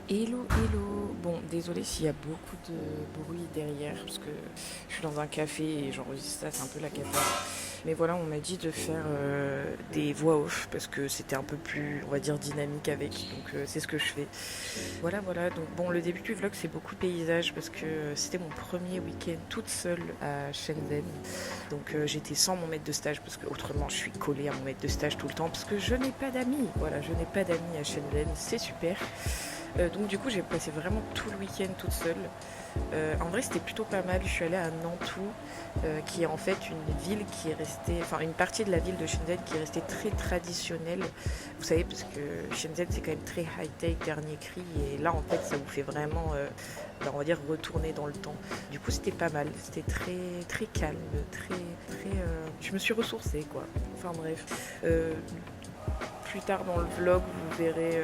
Hello, hello. Bon, désolé s'il y a beaucoup de bruit derrière, parce que je suis dans un café et j'enregistre ça, c'est un peu la cata. Mais voilà, on m'a dit de faire des voix off, parce que c'était un peu plus, on va dire, dynamique avec. Donc c'est ce que je fais. Voilà, voilà. Donc bon, le début du vlog, c'est beaucoup de paysages, parce que c'était mon premier week-end toute seule à Shenzhen. Donc j'étais sans mon maître de stage, parce que autrement je suis collée à mon maître de stage tout le temps, parce que je n'ai pas d'amis. Voilà, je n'ai pas d'amis à Shenzhen, c'est super. Donc du coup j'ai passé vraiment tout le week-end toute seule. En vrai c'était plutôt pas mal. Je suis allée à Nantou, qui est en fait une ville qui est restée, enfin une partie de la ville de Shenzhen qui est restée très traditionnelle. Vous savez, parce que Shenzhen c'est quand même très high-tech, dernier cri, et là en fait ça vous fait vraiment, on va dire, retourner dans le temps. Du coup c'était pas mal, c'était très très calme, très. Je me suis ressourcée quoi. Enfin bref. Plus tard dans le vlog vous verrez.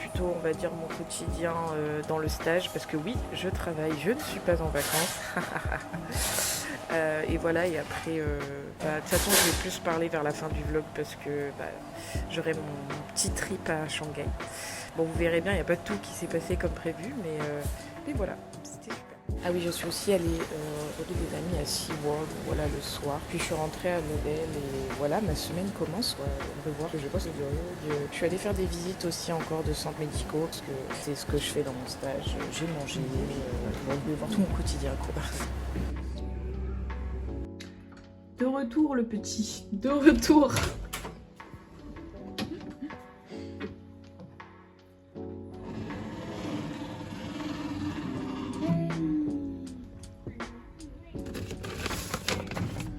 Plutôt on va dire mon quotidien dans le stage, parce que oui je travaille, je ne suis pas en vacances. Et voilà, et après de toute façon je vais plus parler vers la fin du vlog, parce que j'aurai mon petit trip à Shanghai. Bon, vous verrez bien, il n'y a pas tout qui s'est passé comme prévu, mais voilà, c'était super. Ah oui, je suis aussi allée avec des amis à SeaWorld, voilà, le soir. Puis je suis rentrée à Nobel et voilà, ma semaine commence. Ouais, on va voir que je passe du yoga. Je suis allée faire des visites aussi encore de centres médicaux, parce que c'est ce que je fais dans mon stage. J'ai mangé, je vais voir tout mon quotidien, quoi. De retour le petit, de retour.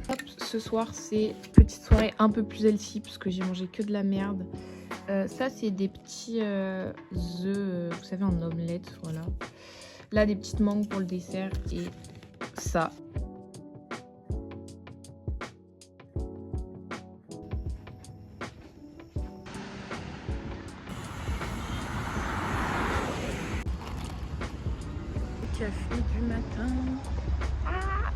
Hop, ce soir c'est petite soirée un peu plus healthy parce que j'ai mangé que de la merde. Ça c'est des petits œufs, vous savez, en omelette, voilà. Là des petites mangues pour le dessert et ça. Café du matin. Ah,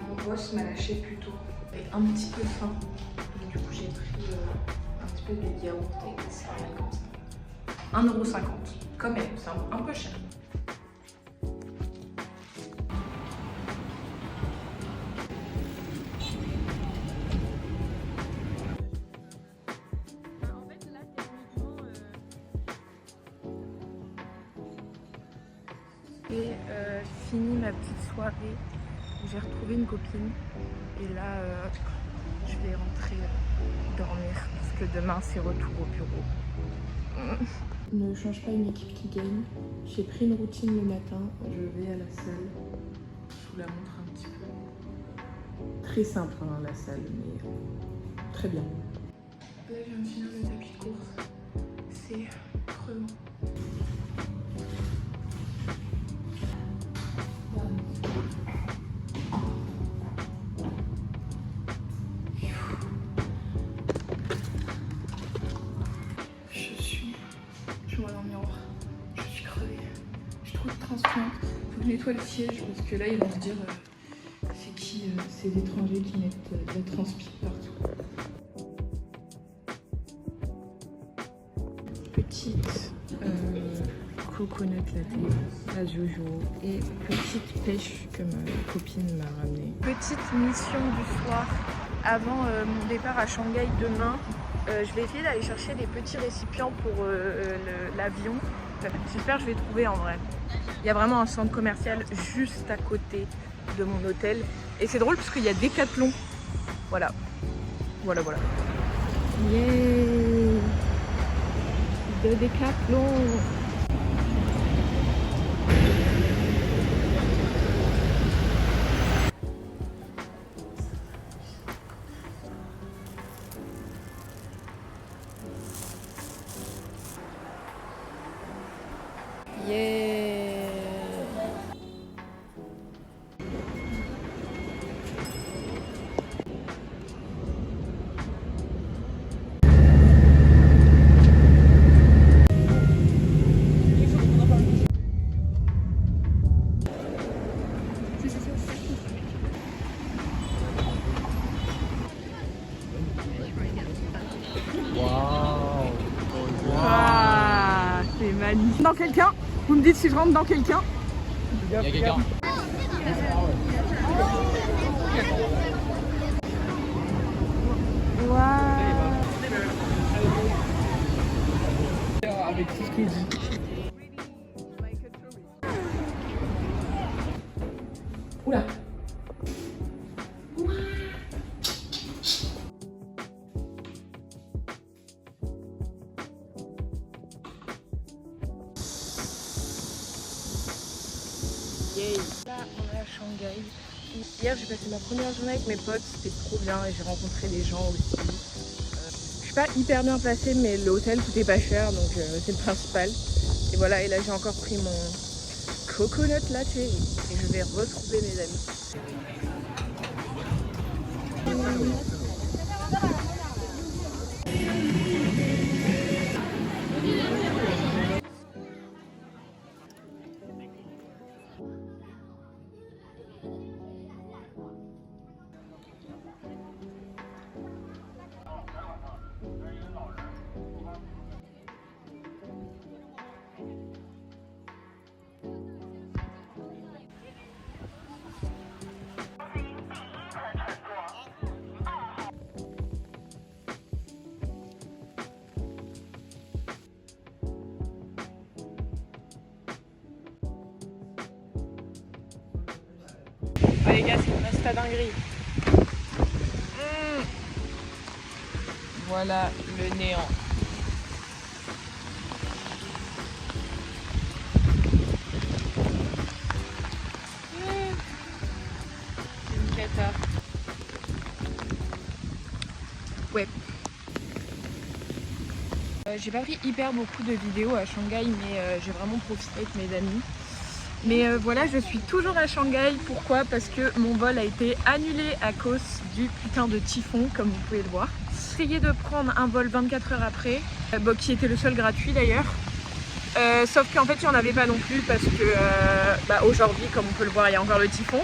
mon boss m'a lâché plus tôt avec un petit peu faim. Et du coup j'ai pris un petit peu de yaourt avec des céréales comme ça. 1,50 €. Quand même, c'est un peu cher. J'ai fini ma petite soirée, j'ai retrouvé une copine et là je vais rentrer dormir parce que demain c'est retour au bureau. Ne change pas une équipe qui gagne. J'ai pris une routine le matin, je vais à la salle, je vous la montre un petit peu. Très simple hein, la salle, mais très bien. Là je viens de finir le tapis de course, c'est crevant. Je vois dans le miroir, je suis crevée, j'ai trop de transpirant. Faut que je nettoie le siège parce que là ils vont se dire c'est qui ces étrangers qui mettent de la transpi partout. Petite coconut latte à Jojo et petite pêche que ma copine m'a ramenée. Petite mission du soir avant mon départ à Shanghai demain. Je vais essayer d'aller chercher des petits récipients pour l'avion. J'espère que je vais trouver en vrai. Il y a vraiment un centre commercial juste à côté de mon hôtel. Et c'est drôle parce qu'il y a Decathlon. Voilà. Voilà, voilà. Yeah! De Decathlon! Yeah! dans quelqu'un. Vous me dites si je rentre dans quelqu'un. Il y a quelqu'un. Avec tout ce qu'il dit. Oula. Là, on est à Shanghai. Hier, j'ai passé ma première journée avec mes potes, c'était trop bien et j'ai rencontré des gens aussi. Je suis pas hyper bien placée, mais l'hôtel coûtait pas cher, donc c'est le principal. Et voilà, et là j'ai encore pris mon coconut latte et je vais retrouver mes amis. Ah les gars, c'est une Insta dinguerie. Voilà le néant. C'est une cata. Ouais. J'ai pas pris hyper beaucoup de vidéos à Shanghai, mais j'ai vraiment profité avec mes amis. Mais voilà, je suis toujours à Shanghai. Pourquoi? Parce que mon vol a été annulé à cause du putain de typhon, comme vous pouvez le voir. J'ai essayé de prendre un vol 24 heures après, qui était le seul gratuit d'ailleurs. Sauf qu'en fait, il n'y en avait pas non plus parce que aujourd'hui, comme on peut le voir, il y a encore le typhon.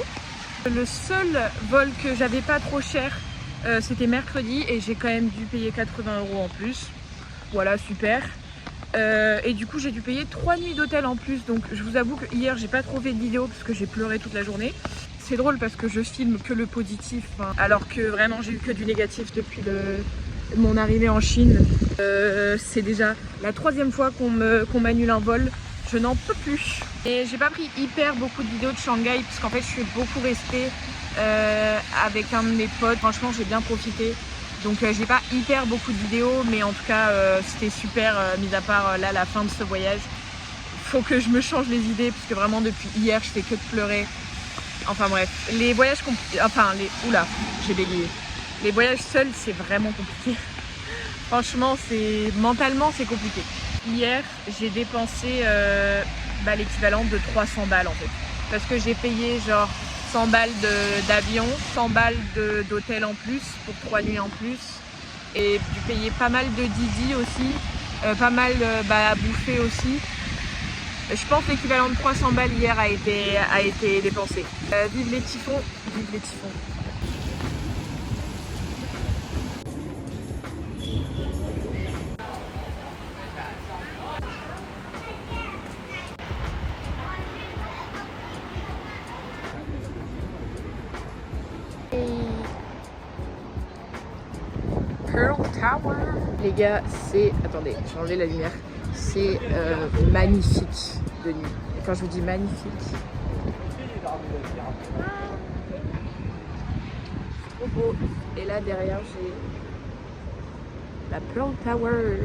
Le seul vol que j'avais pas trop cher, c'était mercredi et j'ai quand même dû payer 80 € en plus. Voilà, super. Et du coup j'ai dû payer 3 nuits d'hôtel en plus, donc je vous avoue que hier j'ai pas trop fait de vidéo parce que j'ai pleuré toute la journée. C'est drôle parce que je filme que le positif, hein, alors que vraiment j'ai eu que du négatif depuis mon arrivée en Chine. C'est déjà la 3e fois qu'on m'annule un vol, je n'en peux plus. Et j'ai pas pris hyper beaucoup de vidéos de Shanghai parce qu'en fait je suis beaucoup restée avec un de mes potes, franchement j'ai bien profité. Donc j'ai pas hyper beaucoup de vidéos, mais en tout cas c'était super, mis à part là la fin de ce voyage. Faut que je me change les idées parce que vraiment depuis hier je fais que de pleurer. Enfin bref, les voyages oula, j'ai bégayé. Les voyages seuls c'est vraiment compliqué. Franchement mentalement c'est compliqué. Hier j'ai dépensé l'équivalent de 300 balles en fait. Parce que j'ai payé genre 100 balles d'avion, 100 balles d'hôtel en plus, pour 3 nuits en plus. Et dû payer pas mal de Didi aussi, pas mal à bouffer aussi. Je pense que l'équivalent de 300 balles hier a été dépensé. Vive les typhons, vive les typhons. Pearl Tower. Les gars, c'est... Attendez, j'ai enlevé la lumière. C'est magnifique de nuit. Et quand je vous dis magnifique... Trop beau. Et là, derrière, j'ai la Pearl Tower.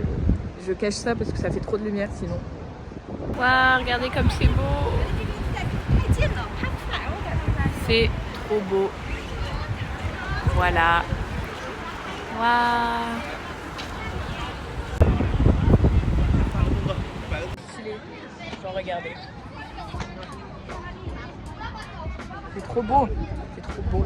Je cache ça parce que ça fait trop de lumière sinon. Waouh, regardez comme c'est beau. C'est trop beau. Voilà. Waouh. Genre regardez. C'est trop beau. C'est trop beau.